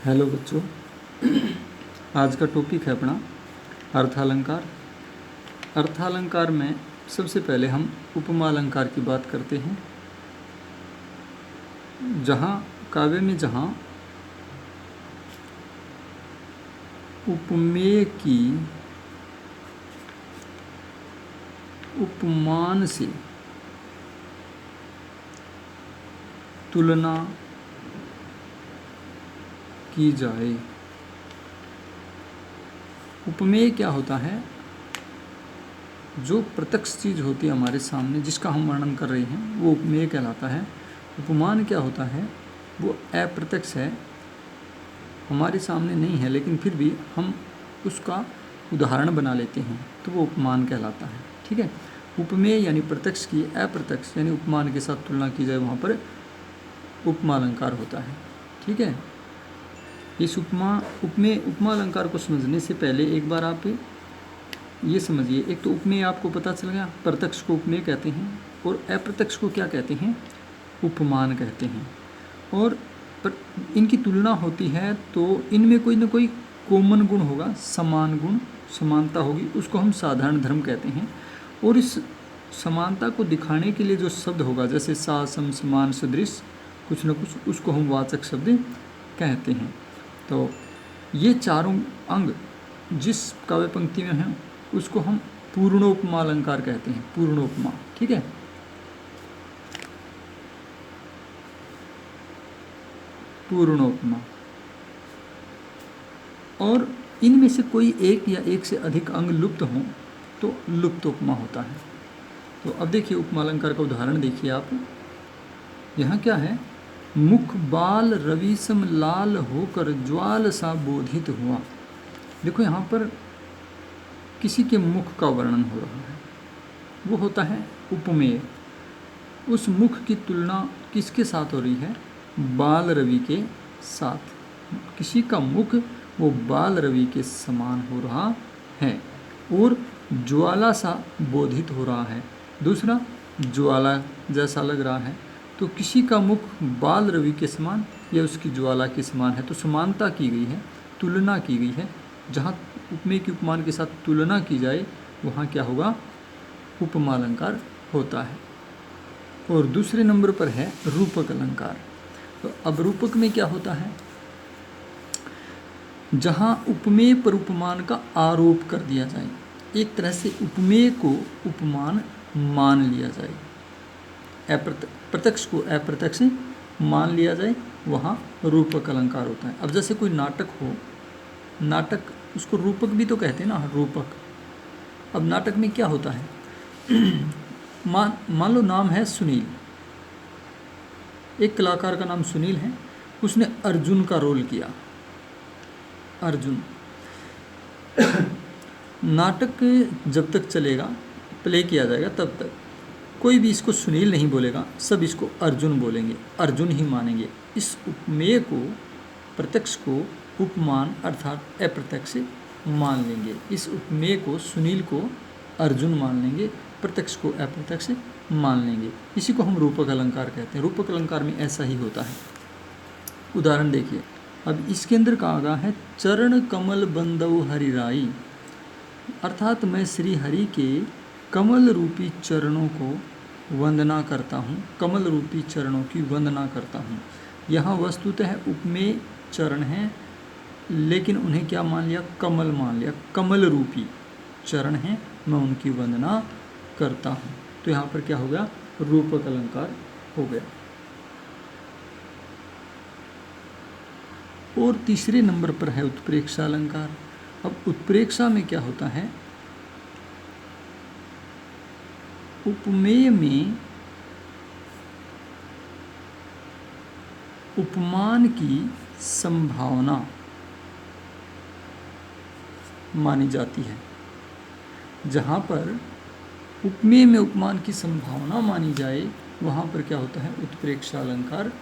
Hello बच्चों, आज का टॉपिक है अपना अर्थालंकार। अर्थालंकार में सबसे पहले हम उपमा अलंकार की बात करते हैं। जहाँ काव्य में जहाँ उपमेय की उपमान से तुलना की जाए। उपमेय क्या होता है? जो प्रत्यक्ष चीज़ होती है हमारे सामने, जिसका हम वर्णन कर रहे हैं, वो उपमेय कहलाता है। उपमान क्या होता है? वो अप्रत्यक्ष है, हमारे सामने नहीं है, लेकिन फिर भी हम उसका उदाहरण बना लेते हैं, तो वो उपमान कहलाता है। ठीक है। उपमेय यानी प्रत्यक्ष की अप्रत्यक्ष यानी उपमान के साथ तुलना की जाए, वहाँ पर उपमा अलंकार होता है। ठीक है। इस उपमा अलंकार को समझने से पहले एक बार आप ये समझिए। एक तो उपमेय आपको पता चल गया, प्रत्यक्ष को उपमेय कहते हैं और अप्रत्यक्ष को क्या कहते हैं? उपमान कहते हैं। और इनकी तुलना होती है तो इनमें कोई ना कोई कॉमन गुण होगा, समान गुण, समानता होगी, उसको हम साधारण धर्म कहते हैं। और इस समानता को दिखाने के लिए जो शब्द होगा, जैसे सा, सम, समान, सदृश, कुछ न कुछ, उसको हम वाचक शब्द कहते हैं। तो ये चारों अंग जिस काव्य पंक्ति में हैं, उसको हम पूर्णोपमा अलंकार कहते हैं। पूर्णोपमा। ठीक है। पूर्णोपमा। और इनमें से कोई एक या एक से अधिक अंग लुप्त हों तो लुप्तोपमा होता है। तो अब देखिए उपमा अलंकार का उदाहरण देखिए आप। यहाँ क्या है? मुख बाल रविसम लाल होकर ज्वाल सा बोधित हुआ। देखो यहाँ पर किसी के मुख का वर्णन हो रहा है, वो होता है उपमेय। उस मुख की तुलना किसके साथ हो रही है? बाल रवि के साथ। किसी का मुख वो बाल रवि के समान हो रहा है और ज्वाला सा बोधित हो रहा है। दूसरा, ज्वाला जैसा लग रहा है। तो किसी का मुख बाल रवि के समान या उसकी ज्वाला के समान है, तो समानता की गई है, तुलना की गई है। जहाँ उपमेय की उपमान के साथ तुलना की जाए, वहाँ क्या होगा? उपमा अलंकार होता है। और दूसरे नंबर पर है रूपक अलंकार। तो अब रूपक में क्या होता है? जहाँ उपमेय पर उपमान का आरोप कर दिया जाए, एक तरह से उपमेय को उपमान मान लिया जाए, प्रत्यक्ष को अप्रत्यक्ष मान लिया जाए, वहाँ रूपक अलंकार होता है। अब जैसे कोई नाटक हो, नाटक उसको रूपक भी तो कहते हैं ना, रूपक। अब नाटक में क्या होता है? मान लो नाम है सुनील, एक कलाकार का नाम सुनील है, उसने अर्जुन का रोल किया। अर्जुन नाटक जब तक चलेगा, प्ले किया जाएगा, तब तक कोई भी इसको सुनील नहीं बोलेगा, सब इसको अर्जुन बोलेंगे, अर्जुन ही मानेंगे। इस उपमेय को, प्रत्यक्ष को उपमान अर्थात अप्रत्यक्ष मान लेंगे। इस उपमेय को, सुनील को अर्जुन मान लेंगे, प्रत्यक्ष को अप्रत्यक्ष मान लेंगे। इसी को हम रूपक अलंकार कहते हैं। रूपक अलंकार में ऐसा ही होता है। उदाहरण देखिए। अब इसके अंदर कहा गया है, चरण कमल बंदौ हरिराई, अर्थात मैं श्री हरि के कमल रूपी चरणों को वंदना करता हूँ, कमल रूपी चरणों की वंदना करता हूँ। यहाँ वस्तुतः उपमेय चरण हैं, लेकिन उन्हें क्या मान लिया? कमल मान लिया। कमल रूपी चरण हैं, मैं उनकी वंदना करता हूँ। तो यहाँ पर क्या हो गया? रूपक अलंकार हो गया। और तीसरे नंबर पर है उत्प्रेक्षा अलंकार। अब उत्प्रेक्षा में क्या होता है? उपमेय में उपमान की संभावना मानी जाती है। जहाँ पर उपमेय में उपमान की संभावना मानी जाए, वहाँ पर क्या होता है? उत्प्रेक्षा अलंकार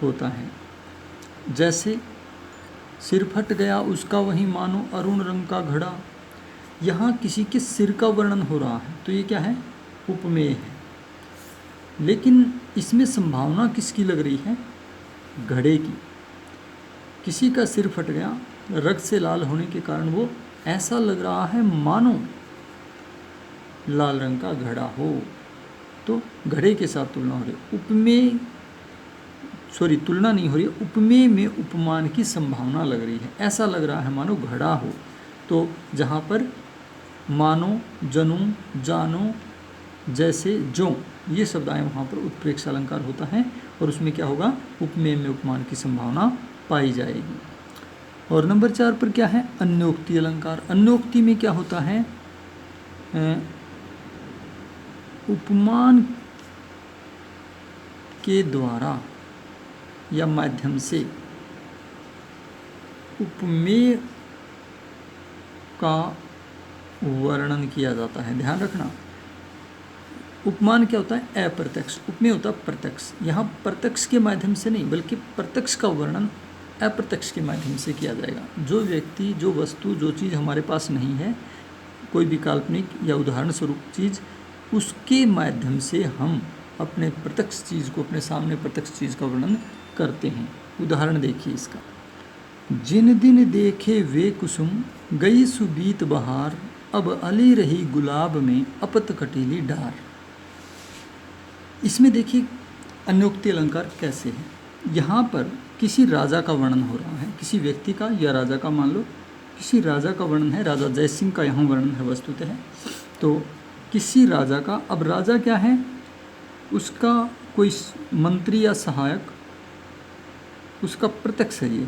होता है। जैसे सिर फट गया उसका वही मानो अरुण रंग का घड़ा, यहाँ किसी के सिर का वर्णन हो रहा है, तो ये क्या है? उपमेय है। लेकिन इसमें संभावना किसकी लग रही है? घड़े की। किसी का सिर फट गया, रक्त से लाल होने के कारण वो ऐसा लग रहा है मानो लाल रंग का घड़ा हो, तो घड़े के साथ तुलना हो रही है। उपमेय तुलना नहीं हो रही है, उपमेय में उपमान की संभावना लग रही है। ऐसा लग रहा है मानो घड़ा हो, तो जहाँ पर मानो, जनु, जानो, जैसे, जो ये शब्द आए वहाँ पर उत्प्रेक्ष अलंकार होता है और उसमें क्या होगा, उपमेय में उपमान की संभावना पाई जाएगी। और नंबर 4 पर क्या है, अन्योक्ति अलंकार। अन्योक्ति में क्या होता है, उपमान के द्वारा या माध्यम से उपमेय का वर्णन किया जाता है। ध्यान रखना, उपमान क्या होता है, अप्रत्यक्ष, उपमेय होता है प्रत्यक्ष। यहाँ प्रत्यक्ष के माध्यम से नहीं बल्कि प्रत्यक्ष का वर्णन अप्रत्यक्ष के माध्यम से किया जाएगा। जो व्यक्ति, जो वस्तु, जो चीज़ हमारे पास नहीं है, कोई भी काल्पनिक या उदाहरण स्वरूप चीज़, उसके माध्यम से हम अपने प्रत्यक्ष चीज़ को, अपने सामने प्रत्यक्ष चीज़ का वर्णन करते हैं। उदाहरण देखिए इसका, जिन दिन देखे वे कुसुम, गई सुबीत बहार, अब अली रही गुलाब में अपत कटीली डार। इसमें देखिए अन्योक्ति अलंकार कैसे है। यहाँ पर किसी राजा का वर्णन हो रहा है, किसी व्यक्ति का या राजा का, मान लो किसी राजा का वर्णन है, राजा जयसिंह का यहाँ वर्णन है वस्तुतः। तो किसी राजा का, अब राजा क्या है, उसका कोई मंत्री या सहायक उसका प्रत्यक्ष है। ये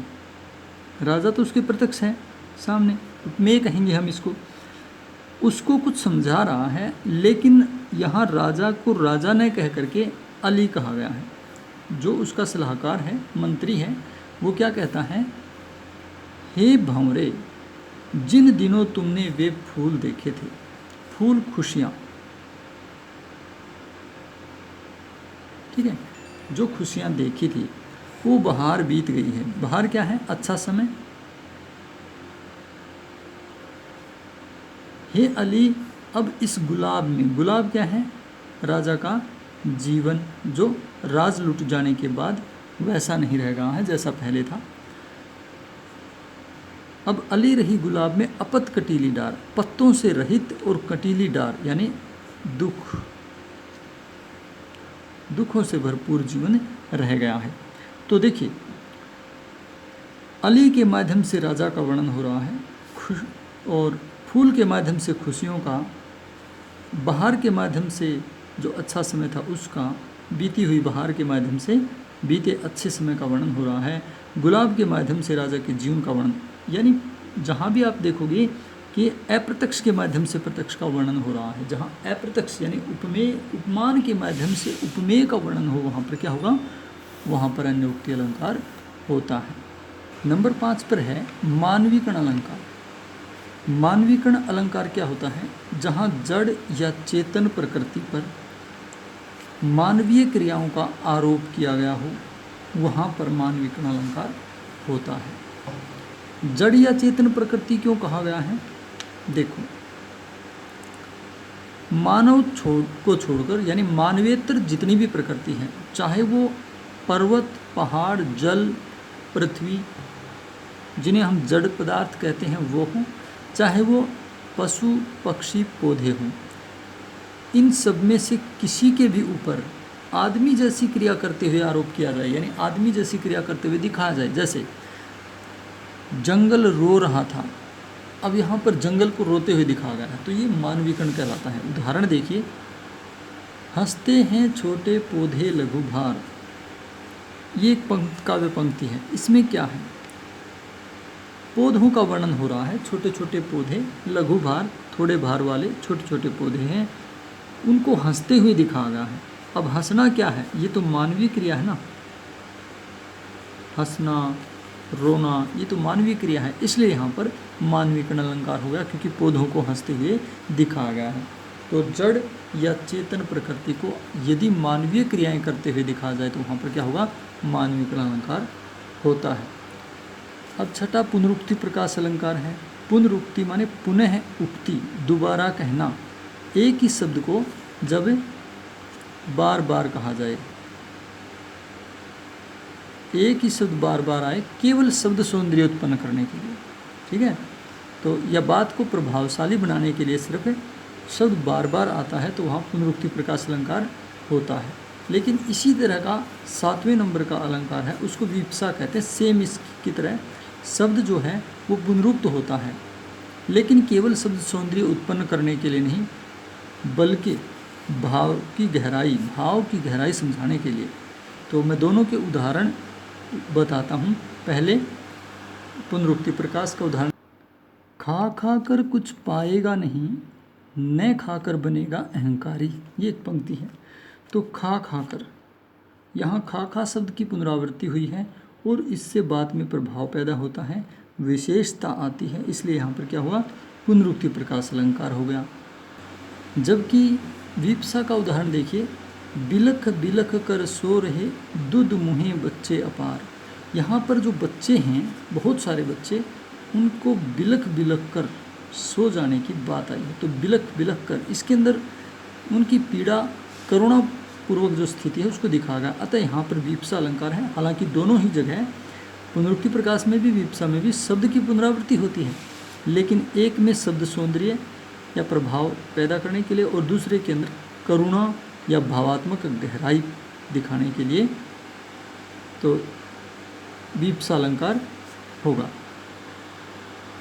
राजा तो उसके प्रत्यक्ष है सामने, उपमेय कहेंगे हम इसको। उसको कुछ समझा रहा है, लेकिन यहाँ राजा को राजा ने कह करके अली कहा गया है। जो उसका सलाहकार है, मंत्री है, वो क्या कहता है, हे भंवरे, जिन दिनों तुमने वे फूल देखे थे, फूल खुशियाँ, ठीक है, जो खुशियाँ देखी थी वो बहार बीत गई है। बहार क्या है, अच्छा समय। हे अली, अब इस गुलाब में, गुलाब क्या है, राजा का जीवन, जो राज लुट जाने के बाद वैसा नहीं रह गया है जैसा पहले था। अब अली रही गुलाब में अपत कटीली डार, पत्तों से रहित और कटीली डार यानी दुखों से भरपूर जीवन रह गया है। तो देखिए, अली के माध्यम से राजा का वर्णन हो रहा है, और फूल के माध्यम से खुशियों का, बहार के माध्यम से जो अच्छा समय था उसका, बीती हुई बहार के माध्यम से बीते अच्छे समय का वर्णन हो रहा है, गुलाब के माध्यम से राजा के जीवन का वर्णन। यानी जहाँ भी आप देखोगे कि अप्रत्यक्ष के माध्यम से प्रत्यक्ष का वर्णन हो रहा है। जहाँ अप्रत्यक्ष यानी उपमेय, उपमान के माध्यम से उपमेय का वर्णन हो, वहाँ पर क्या होगा, वहाँ पर अन्योक्ति अलंकार होता है। नंबर 5 पर है मानवीकरण अलंकार। मानवीकरण अलंकार क्या होता है, जहाँ जड़ या चेतन प्रकृति पर मानवीय क्रियाओं का आरोप किया गया हो, वहाँ पर मानवीकरण अलंकार होता है। जड़ या चेतन प्रकृति क्यों कहा गया है, देखो, मानव को छोड़कर यानी मानवेतर जितनी भी प्रकृति है, चाहे वो पर्वत, पहाड़, जल, पृथ्वी, जिन्हें हम जड़ पदार्थ कहते हैं वो हों, चाहे वो पशु, पक्षी, पौधे हों, इन सब में से किसी के भी ऊपर आदमी जैसी क्रिया करते हुए आरोप किया जाए, यानी आदमी जैसी क्रिया करते हुए दिखाया जाए। जैसे जंगल रो रहा था, अब यहाँ पर जंगल को रोते हुए दिखाया गया है, तो ये मानवीकरण कहलाता है। उदाहरण देखिए, हंसते हैं छोटे पौधे लघु भार, ये एक काव्य पंक्ति है। इसमें क्या है, पौधों का वर्णन हो रहा है, छोटे छोटे पौधे, लघु भार, थोड़े भार वाले छोटे छोटे पौधे हैं, उनको हंसते हुए दिखाया गया है। अब हंसना क्या है, ये तो मानवीय क्रिया है ना, हंसना, रोना, ये तो मानवीय क्रिया है, इसलिए यहाँ पर मानवीकरण अलंकार हो गया, क्योंकि पौधों को हंसते हुए दिखाया गया है। तो जड़ या चेतन प्रकृति को यदि मानवीय क्रियाएं करते हुए दिखाया जाए तो वहाँ पर क्या होगा, मानवीकरण अलंकार होता है। अब छठा पुनरुक्ति प्रकाश अलंकार है। पुनरुक्ति माने पुनः उक्ति, दोबारा कहना, एक ही शब्द को जब बार बार कहा जाए, एक ही शब्द बार बार आए केवल शब्द सौंदर्य उत्पन्न करने के लिए, ठीक है। तो यह बात को प्रभावशाली बनाने के लिए सिर्फ शब्द बार बार आता है तो वहाँ पुनरुक्ति प्रकाश अलंकार होता है। लेकिन इसी तरह का 7वें नंबर का अलंकार है, उसको विप्सा कहते हैं। सेम इसकी तरह शब्द जो है वो पुनरुक्त होता है, लेकिन केवल शब्द सौंदर्य उत्पन्न करने के लिए नहीं, बल्कि भाव की गहराई समझाने के लिए। तो मैं दोनों के उदाहरण बताता हूँ। पहले पुनरुक्ति प्रकाश का उदाहरण, खा खा कर कुछ पाएगा नहीं, न खाकर बनेगा अहंकारी, ये एक पंक्ति है। तो खा खा कर, यहाँ खा खा शब्द की पुनरावृत्ति हुई है और इससे बात में प्रभाव पैदा होता है, विशेषता आती है, इसलिए यहाँ पर क्या हुआ, पुनरुक्ति प्रकाश अलंकार हो गया। जबकि विप्सा का उदाहरण देखिए, बिलख बिलख कर सो रहे दूध मुहे बच्चे अपार। यहाँ पर जो बच्चे हैं, बहुत सारे बच्चे, उनको बिलख बिलख कर सो जाने की बात आई है। तो बिलख बिलख कर, इसके अंदर उनकी पीड़ा, करुणा पूर्वक जो स्थिति है उसको दिखाया गया। अतः यहाँ पर विप्सा अलंकार है। हालांकि दोनों ही जगह, पुनरुक्ति प्रकाश में भी विप्सा में भी शब्द की पुनरावृत्ति होती है, लेकिन एक में शब्द सौंदर्य या प्रभाव पैदा करने के लिए और दूसरे के अंदर करुणा या भावात्मक गहराई दिखाने के लिए, तो विप्सा अलंकार होगा।